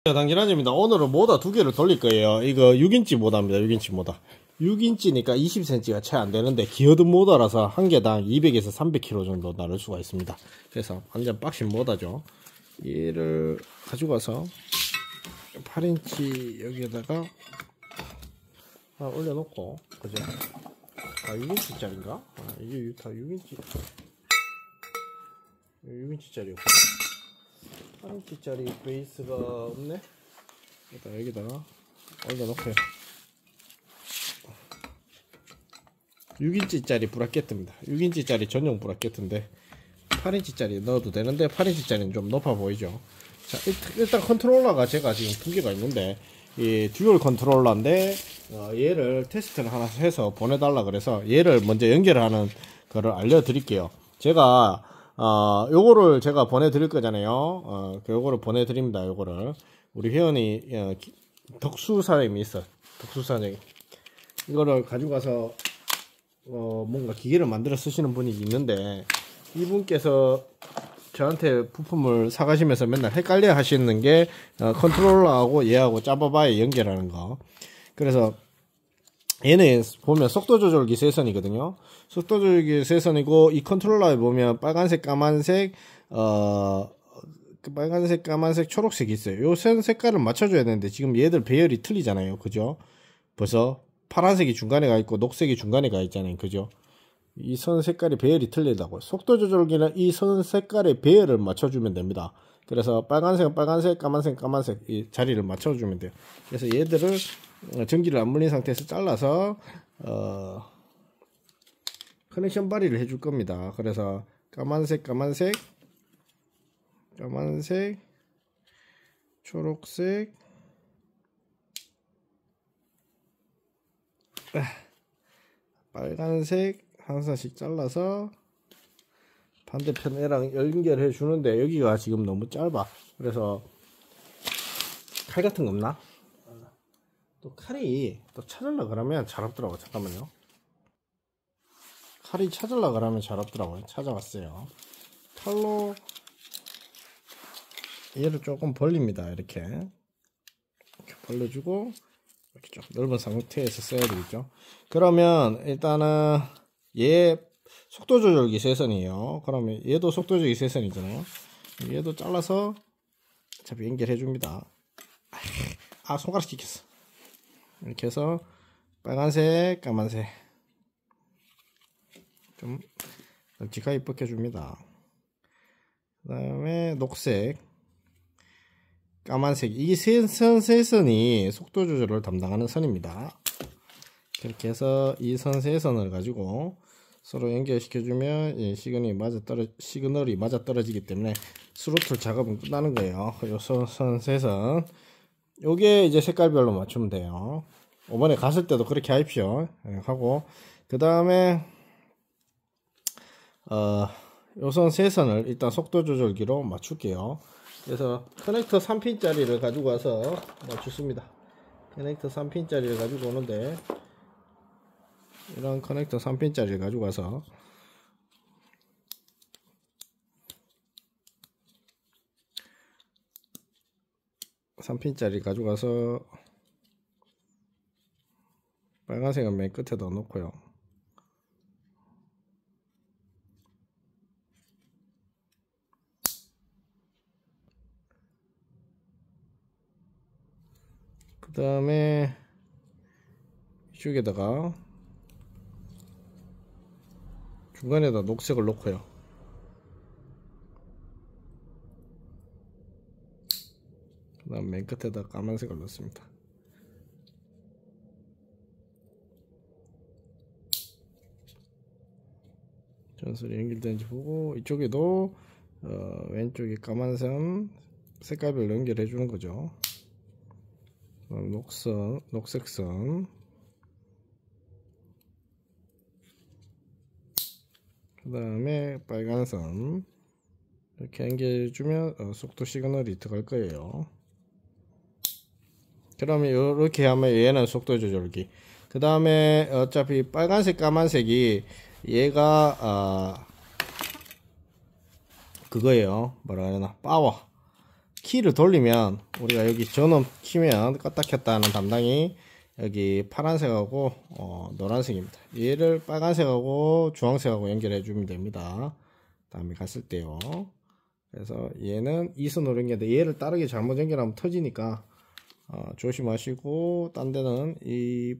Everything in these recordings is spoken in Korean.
당진아재입니다. 오늘은 모다 두 개를 돌릴 거예요. 이거 6인치 모다입니다. 6인치 모다. 6인치니까 20cm가 채 안 되는데 기어든 모다라서 한 개당 200에서 300kg 정도 나를 수가 있습니다. 그래서 완전 빡신 모다죠. 얘를 가지고 와서 8인치 여기에다가 하나 올려놓고, 그죠? 6인치짜리인가? 이게 다 6인치 6인치짜리였고 8인치짜리 베이스가 없네? 일단 여기다가 올려놓고요. 6인치짜리 브라켓입니다. 6인치짜리 전용 브라켓인데 8인치짜리 넣어도 되는데 8인치짜리는 좀 높아 보이죠. 자, 일단 컨트롤러가 제가 지금 두 개가 있는데 이 듀얼 컨트롤러인데 얘를 테스트를 하나 해서 보내달라 그래서 얘를 먼저 연결하는 거를 알려드릴게요. 제가 요거를 제가 보내드릴 거잖아요. 요거를 보내드립니다. 요거를 우리 회원이 덕수사님이 있어. 덕수사님 이거를 가지고 가서 뭔가 기계를 만들어 쓰시는 분이 있는데 이분께서 저한테 부품을 사가시면서 맨날 헷갈려 하시는 게 컨트롤러하고 얘하고 짜바바에 연결하는 거. 그래서 얘는 보면 속도 조절기 세선이거든요. 속도 조절기 세선이고 이 컨트롤러에 보면 빨간색, 까만색, 빨간색, 까만색, 초록색이 있어요. 요 선 색깔을 맞춰줘야 되는데 지금 얘들 배열이 틀리잖아요. 그죠? 벌써 파란색이 중간에 가 있고 녹색이 중간에 가 있잖아요. 그죠? 이 선 색깔이 배열이 틀리다고. 속도 조절기는 이 선 색깔의 배열을 맞춰주면 됩니다. 그래서 빨간색은 빨간색, 까만색은 까만색 이 자리를 맞춰주면 돼요. 그래서 얘들을 전기를 안 물린 상태에서 잘라서 커넥션 발휘를 해줄 겁니다. 그래서 까만색, 까만색, 까만색, 초록색, 빨간색 하나씩 잘라서 반대편 애랑 연결해 주는데 여기가 지금 너무 짧아. 그래서 칼 같은 거 없나? 또 칼이 또 찾으려 그러면 잘 없더라고. 잠깐만요. 칼이 찾으려 그러면 잘 없더라고요. 찾아왔어요. 칼로 얘를 조금 벌립니다. 이렇게 벌려주고 이렇게 좀 넓은 상태에서 써야 되겠죠. 그러면 일단은 얘 속도 조절기 세선이에요. 그러면 얘도 속도 조절기 세선이잖아요. 얘도 잘라서 어차피 연결해 줍니다. 손가락 찍혔어. 이렇게 해서 빨간색, 까만색 좀 널찍하게 벗겨줍니다. 그 다음에 녹색, 까만색. 이 세 선이 속도 조절을 담당하는 선입니다. 그렇게 해서 이 선 세 선을 가지고 서로 연결시켜주면 시그널이 맞아 떨어지기 때문에 스로틀 작업은 끝나는 거예요. 요 선 세 선. 요게 이제 색깔별로 맞추면 돼요. 이번에 갔을 때도 그렇게 하십시오. 하고 그 다음에 요 선 세 선을 일단 속도 조절기로 맞출게요. 그래서 커넥터 3핀짜리를 가지고 와서 맞추습니다. 커넥터 3핀짜리를 가지고 오는데 이런 커넥터 3핀짜리를 가지고 와서 가지고 가서 빨간색은 맨 끝에다 놓고요. 그 다음에 이쪽에다가 중간에다 녹색을 놓고요. 그 다음 맨 끝에다 까만색을 넣습니다. 전선이 연결되는지 보고 이쪽에도 왼쪽에 까만 선 색깔별로 연결해 주는 거죠. 녹색선 그 다음에 빨간 선 이렇게 연결해 주면 속도 시그널이 들어갈 거예요. 그러면 이렇게 하면 얘는 속도 조절기. 그 다음에 어차피 빨간색 까만색이 얘가 그거예요. 뭐라 해야 되나, 파워 키를 돌리면 우리가 여기 전원 키면 껐다 켰다 하는 담당이 여기 파란색하고 노란색입니다. 얘를 빨간색하고 주황색하고 연결해 주면 됩니다. 다음에 갔을 때요. 그래서 얘는 이선으로 연결돼, 얘를 다르게 잘못 연결하면 터지니까 조심하시고, 딴 데는 이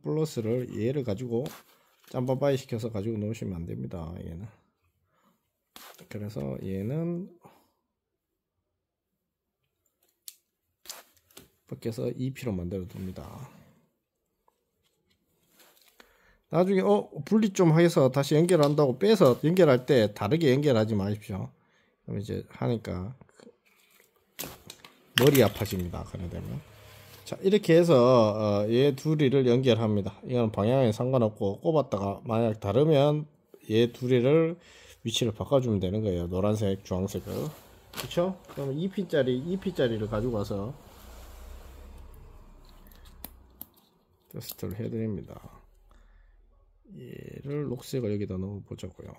플러스를 얘를 가지고 짬바바이 시켜서 가지고 놓으시면 안 됩니다. 얘는. 그래서 얘는 벗겨서 2P로 만들어 둡니다. 나중에 분리 좀 해서 다시 연결한다고 빼서 연결할 때 다르게 연결하지 마십시오. 그럼 이제 하니까 머리 아파집니다. 그래 되면. 자, 이렇게 해서 얘 둘이를 연결합니다. 이건 방향에 상관없고, 꼽았다가 만약 다르면 얘 둘이를 위치를 바꿔주면 되는 거예요. 노란색, 주황색을. 그쵸? 그럼 2P짜리를 가지고 와서 테스트를 해드립니다. 얘를 녹색을 여기다 넣어 보자고요.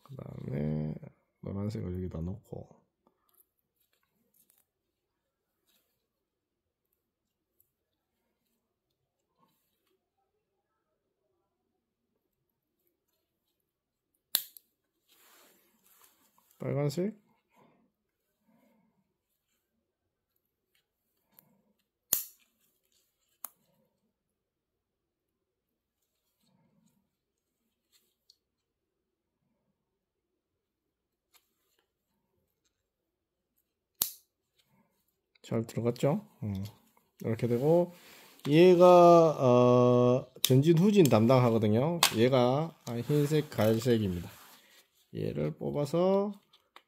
그 다음에 노란색을 여기다 넣고, 빨간색, 잘 들어갔죠? 이렇게 되고, 얘가 전진 후진 담당하거든요. 얘가 흰색 갈색입니다. 얘를 뽑아서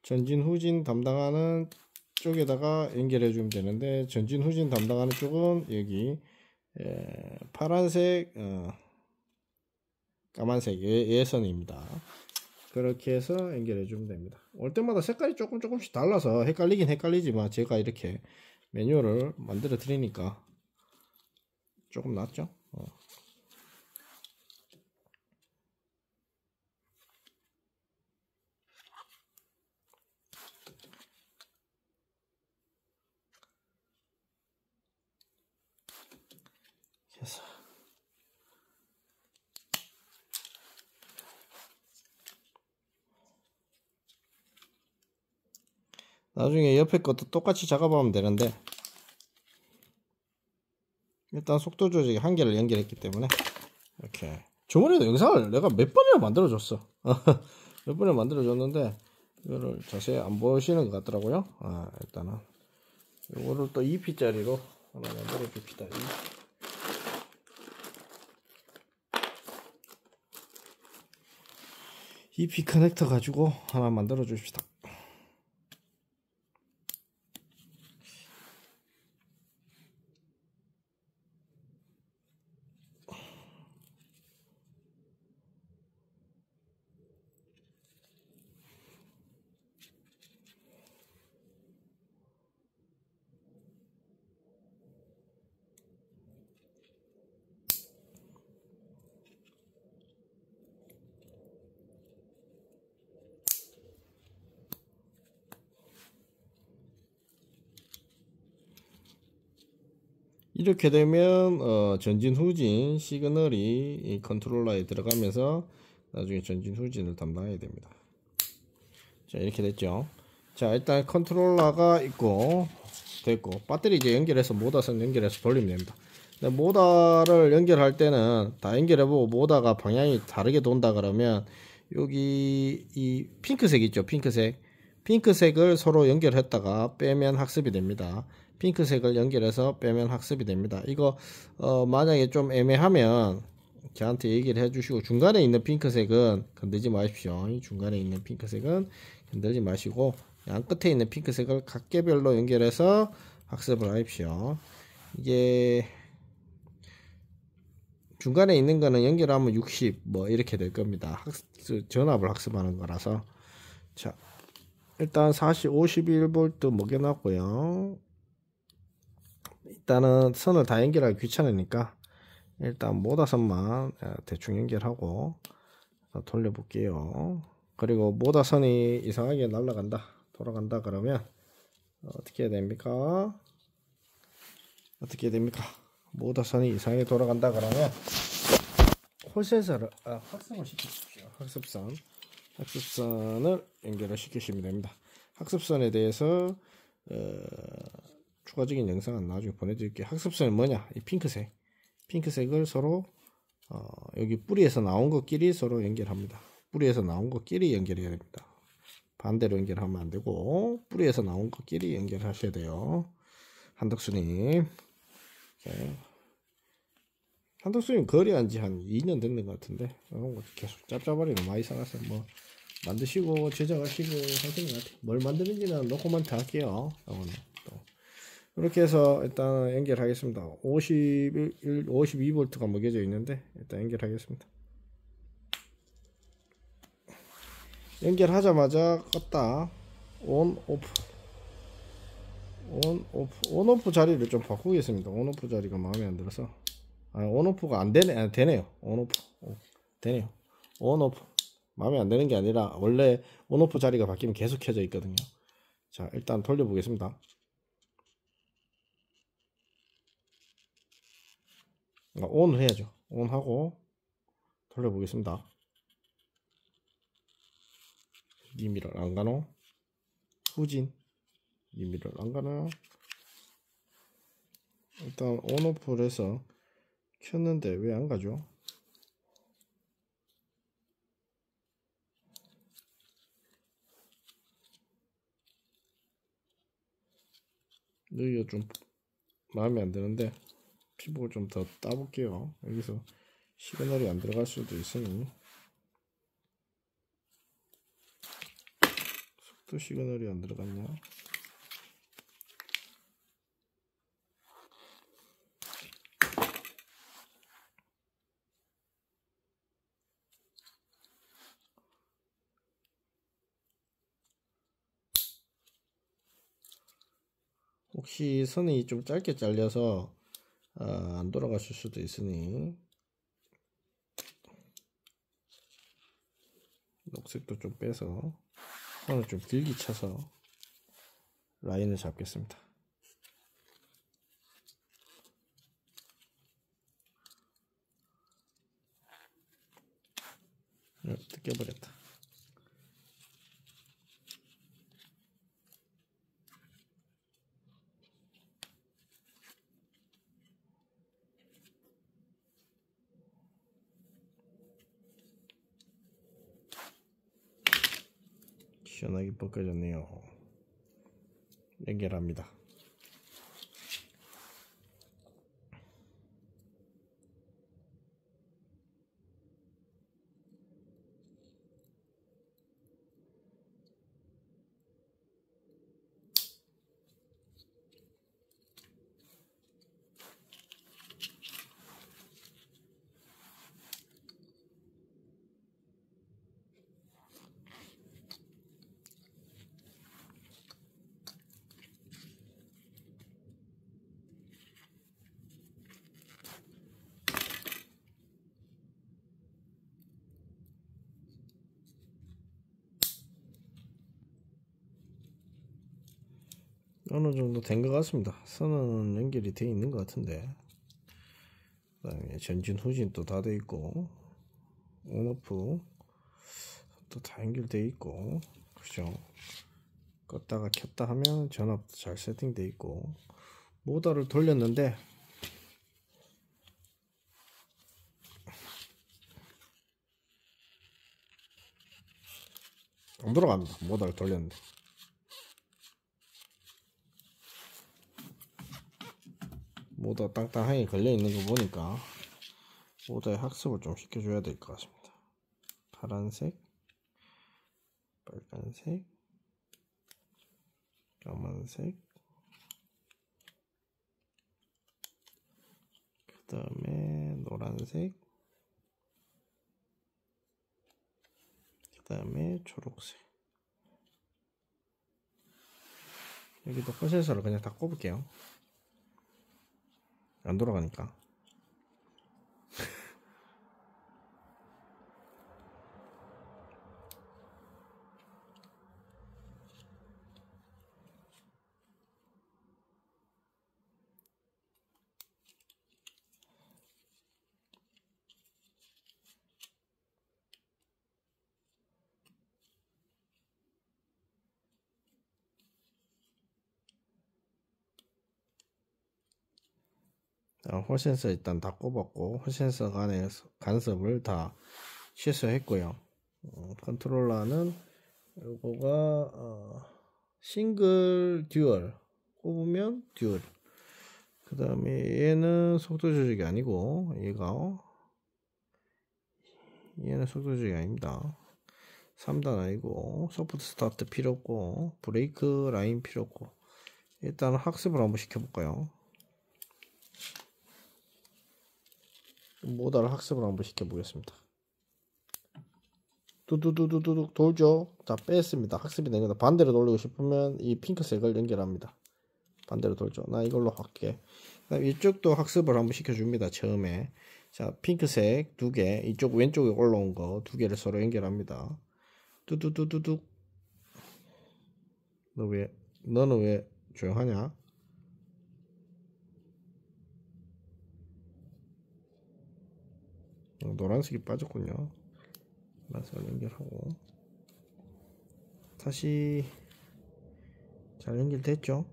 전진 후진 담당하는 쪽에다가 연결해 주면 되는데, 전진 후진 담당하는 쪽은 여기 파란색, 까만색 예선입니다. 그렇게 해서 연결해 주면 됩니다. 올 때마다 색깔이 조금씩 달라서 헷갈리긴 헷갈리지만, 제가 이렇게 매뉴얼을 만들어 드리니까 조금 낫죠. 그래서 나중에 옆에 것도 똑같이 작업하면 되는데, 일단 속도 조절기 한 개를 연결했기 때문에 이렇게. 저번에도 영상을 내가 몇 번이나 만들어 줬어. 몇 번이나 만들어 줬는데 이거를 자세히 안 보시는 것 같더라고요. 일단은 이거를 또 2P짜리로 하나 만들어 줍시다. 2P 커넥터 가지고 하나 만들어 줍시다. 이렇게 되면 전진 후진 시그널이 이 컨트롤러에 들어가면서 나중에 전진 후진을 담당해야 됩니다. 자, 이렇게 됐죠. 자, 일단 컨트롤러가 있고 됐고, 배터리 이제 연결해서 모다선 연결해서 돌리면 됩니다. 근데 모다를 연결할 때는 다 연결해보고 모다가 방향이 다르게 돈다 그러면 여기 이 핑크색 있죠. 핑크색을 서로 연결했다가 빼면 학습이 됩니다. 핑크색을 연결해서 빼면 학습이 됩니다. 이거 만약에 좀 애매하면 저한테 얘기를 해주시고, 중간에 있는 핑크색은 건들지 마십시오. 이 중간에 있는 핑크색은 건들지 마시고 양 끝에 있는 핑크색을 각 개별로 연결해서 학습을 하십시오. 이게 중간에 있는 거는 연결하면 60 뭐 이렇게 될 겁니다. 전압을 학습하는 거라서. 자, 일단 51V 먹여놨고요. 일단은 선을 다 연결하기 귀찮으니까 일단 모다선만 대충 연결하고 돌려볼게요. 그리고 모다선이 이상하게 날아간다. 돌아간다 그러면 어떻게 해야 됩니까? 어떻게 해야 됩니까? 모터 선이 이상하게 돌아간다 그러면 홀센서를 학습을 시키십시오. 학습선을 연결을 시키시면 됩니다. 학습선에 대해서 추가적인 영상은 나중에 보내드릴게요. 학습선이 뭐냐? 이 핑크색을 서로 여기 뿌리에서 나온 것끼리 서로 연결합니다. 뿌리에서 나온 것끼리 연결해야 됩니다. 반대로 연결하면 안 되고 뿌리에서 나온 것끼리 연결하셔야 돼요. 한덕수님. 한덕수님 거래한 지 한 2년 됐는 것 같은데 계속 짭짭거리는 많이 사가서 뭐 만드시고 제작하시고 하시는 것 같아요. 뭘 만드는지는 노코멘트 할게요. 이렇게 해서 일단 연결하겠습니다. 52V가 먹여져 있는데 일단 연결하겠습니다. 연결하자마자 껐다. 온 오프 자리를 좀 바꾸겠습니다. 온 오프 자리가 마음에 안 들어서 온 오프가 안 되네. 되네요. 온 오프 되네요. 온 오프 마음에 안 드는 게 아니라 원래 온 오프 자리가 바뀌면 계속 켜져 있거든요. 자, 일단 돌려보겠습니다. 온을 해야죠. 온하고 돌려보겠습니다. 니미를 안 가노? 후진 니미를 안 가나요? 일단 온 오프를 해서 켰는데 왜 안 가죠? 여기가 좀 마음에 안 드는데 피부를 좀 더 따볼게요. 여기서 시그널이 안 들어갈 수도 있으니 속도 시그널이 안 들어갔냐? 혹시 선이 좀 짧게 잘려서 안 돌아가실 수도 있으니 녹색도 좀 빼서 선을 좀 길게 쳐서 라인을 잡겠습니다. 뜯겨버렸다. 시원하게 벗겨졌네요. 연결합니다. 어느 정도 된 것 같습니다. 선은 연결이 되어 있는 것 같은데 그다음에 전진 후진 또 다 되어 있고 온오프 또 다 연결되어 있고 그죠? 껐다가 켰다 하면 전압도 잘 세팅되어 있고 모터를 돌렸는데 안 돌아갑니다. 모터를 돌렸는데 모터 땅땅하게 걸려있는 거 보니까 모터에 학습을 좀 시켜줘야 될 것 같습니다. 파란색, 빨간색, 까만색, 그 다음에 노란색, 그 다음에 초록색. 여기도 콘센서를 그냥 다 꼽을게요. 안 돌아가니까. 홀 센서 일단 다 꼽았고, 홀 센서 간의 간섭을 다 취소했고요. 컨트롤러는 요거가 싱글 듀얼 꼽으면 듀얼. 그 다음에 얘는 속도 조절이 아니고, 얘는 속도 조절이 아닙니다. 3단 아니고, 소프트 스타트 필요 없고, 브레이크 라인 필요 없고. 일단 학습을 한번 시켜볼까요? 모다를 학습을 한번 시켜보겠습니다. 두두두두두 돌죠. 자, 뺐습니다. 학습이 된 거다. 반대로 돌리고 싶으면 이 핑크색을 연결합니다. 반대로 돌죠. 나 이걸로 할게. 그다음 이쪽도 학습을 한번 시켜줍니다. 처음에. 자, 핑크색 2개, 이쪽 왼쪽에 올라온 거 2개를 서로 연결합니다. 두두두두두. 너는 왜 조용하냐? 노란색이 빠졌군요. 노란색을 연결하고 다시 잘 연결됐죠?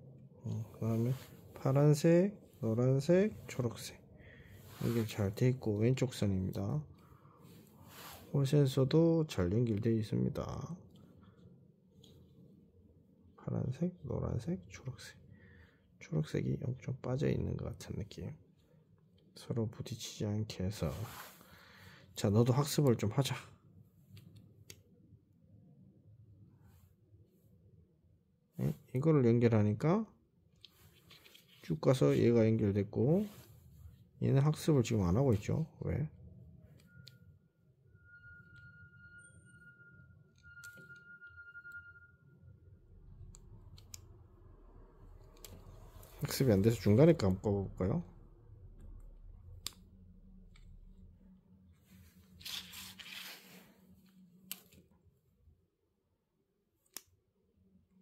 그 다음에 파란색, 노란색, 초록색 연결 잘 돼 있고 왼쪽 선입니다. 홀 센서도 잘 연결되어 있습니다. 파란색, 노란색, 초록색. 초록색이 좀 빠져 있는 것 같은 느낌. 서로 부딪히지 않게 해서. 자, 너도 학습을 좀 하자. 이거를 연결하니까 쭉 가서 얘가 연결됐고, 얘는 학습을 지금 안 하고 있죠. 왜? 학습이 안 돼서 중간에 감꿔볼까요?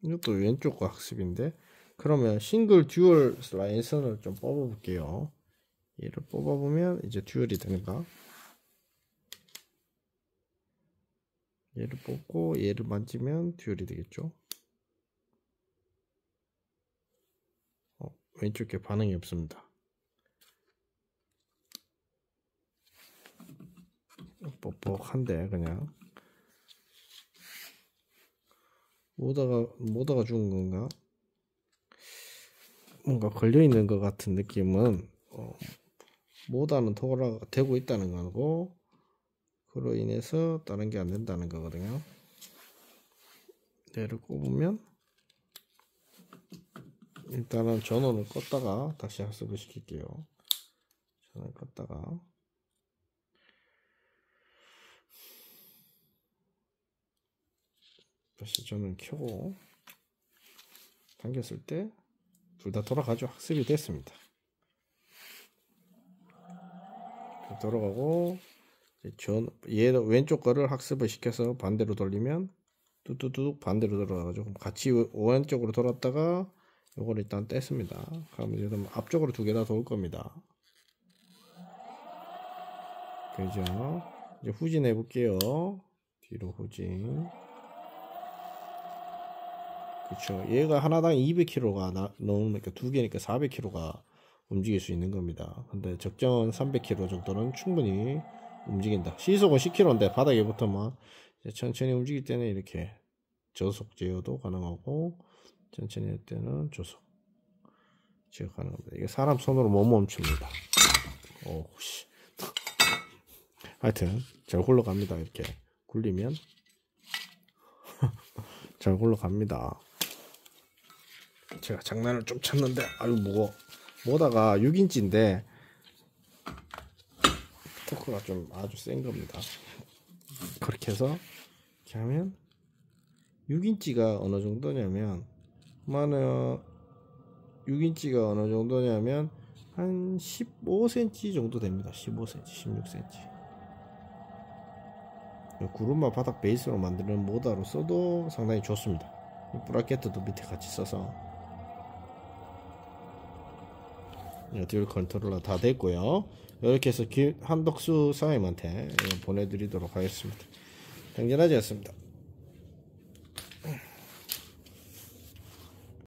이것도 왼쪽 거 학습인데, 그러면 싱글 듀얼 라인 선을 좀 뽑아볼게요. 얘를 뽑아보면 이제 듀얼이 됩니다. 얘를 뽑고 얘를 만지면 듀얼이 되겠죠. 왼쪽에 반응이 없습니다. 뻑뻑한데 그냥 모다가 죽은 건가? 뭔가 걸려있는 것 같은 느낌은 모다는 되고 있다는 거고, 그로 인해서 다른 게 안 된다는 거거든요. 얘를 꼽으면 일단은 전원을 껐다가 다시 학습을 시킬게요. 전원을 껐다가 다시 전원을 켜고 당겼을 때 둘 다 돌아가죠. 학습이 됐습니다. 돌아가고 얘 왼쪽 거를 학습을 시켜서 반대로 돌리면 뚜뚜뚜 반대로 돌아가죠. 그럼 같이 오른쪽으로 돌았다가 요걸 일단 뗐습니다. 그럼 이제 앞쪽으로 2개 다 돌 겁니다. 그죠? 이제 후진해 볼게요. 뒤로 후진. 그쵸. 얘가 하나당 200km가 넘으니까 2개니까 400km가 움직일 수 있는 겁니다. 근데 적정 300km 정도는 충분히 움직인다. 시속은 10km인데 바닥에 붙으면 천천히 움직일 때는 이렇게 저속 제어도 가능하고, 천천히 할 때는 조속 제어 가능합니다. 이게 사람 손으로 못 멈춥니다. 오씨. 하여튼 잘 굴러갑니다. 이렇게 굴리면 잘 굴러갑니다. 제가 장난을 좀 쳤는데 아유 무거워. 모다가 6인치인데 토크가 좀 아주 센 겁니다. 그렇게 해서 이렇게 하면 6인치가 어느 정도냐면 6인치가 어느 정도냐면 한 15cm 정도 됩니다. 15cm, 16cm. 구름마 바닥 베이스로 만드는 모다로 써도 상당히 좋습니다. 브라켓도 밑에 같이 써서. 듀얼 컨트롤러 다 됐고요. 이렇게 해서 한덕수 사장님한테 보내드리도록 하겠습니다. 당연하지 않습니다.